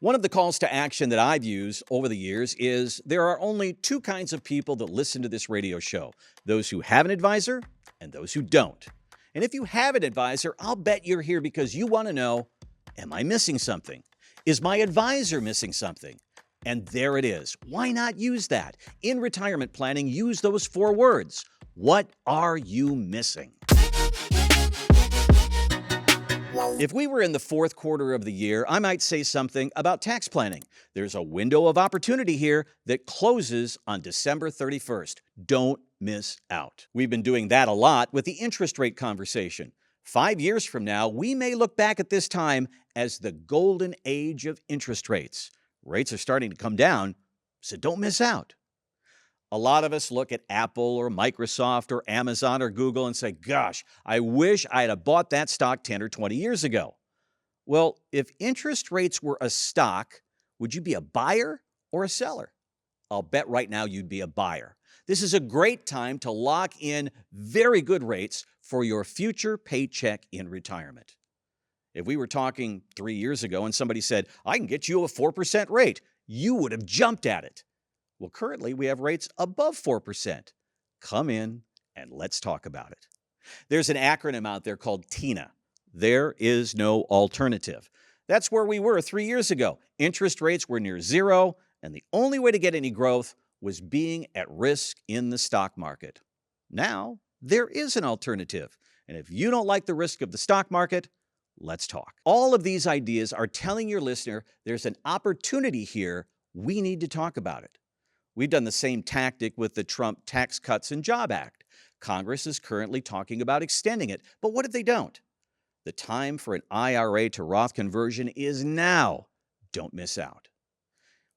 One of the calls to action that I've used over the years is there are only two kinds of people that listen to this radio show, those who have an advisor and those who don't. And if you have an advisor, I'll bet you're here because you want to know, am I missing something? Is my advisor missing something? And there it is. Why not use that? In retirement planning, use those four words. What are you missing? If we were in the fourth quarter of the year, I might say something about tax planning. There's a window of opportunity here that closes on December 31st. Don't miss out. We've been doing that a lot with the interest rate conversation. 5 years from now, we may look back at this time as the golden age of interest rates. Rates are starting to come down, so don't miss out. A lot of us look at Apple or Microsoft or Amazon or Google and say, gosh, I wish I had bought that stock 10 or 20 years ago. Well, if interest rates were a stock, would you be a buyer or a seller? I'll bet right now you'd be a buyer. This is a great time to lock in very good rates for your future paycheck in retirement. If we were talking 3 years ago and somebody said, I can get you a 4% rate, you would have jumped at it. Well, currently we have rates above 4%. Come in and let's talk about it. There's an acronym out there called TINA. There is no alternative. That's where we were 3 years ago. Interest rates were near zero, and the only way to get any growth was being at risk in the stock market. Now, there is an alternative. And if you don't like the risk of the stock market, let's talk. All of these ideas are telling your listener there's an opportunity here. We need to talk about it. We've done the same tactic with the Trump Tax Cuts and Job Act. Congress is currently talking about extending it, but what if they don't? The time for an IRA to Roth conversion is now. Don't miss out.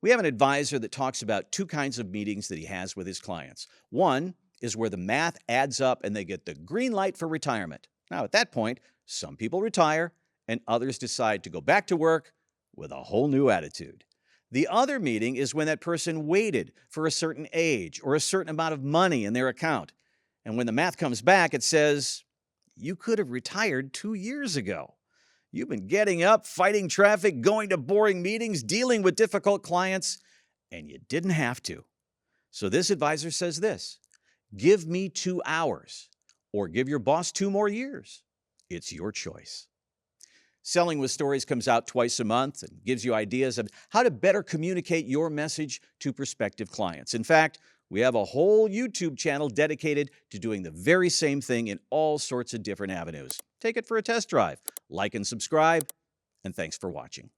We have an advisor that talks about two kinds of meetings that he has with his clients. One is where the math adds up and they get the green light for retirement. Now, at that point, some people retire and others decide to go back to work with a whole new attitude. The other meeting is when that person waited for a certain age or a certain amount of money in their account. And when the math comes back, it says, you could have retired 2 years ago. You've been getting up, fighting traffic, going to boring meetings, dealing with difficult clients, and you didn't have to. So this advisor says this, give me 2 hours or give your boss 2 more years. It's your choice. Selling with Stories comes out twice a month and gives you ideas of how to better communicate your message to prospective clients. In fact, we have a whole YouTube channel dedicated to doing the very same thing in all sorts of different avenues. Take it for a test drive. Like and subscribe, and thanks for watching.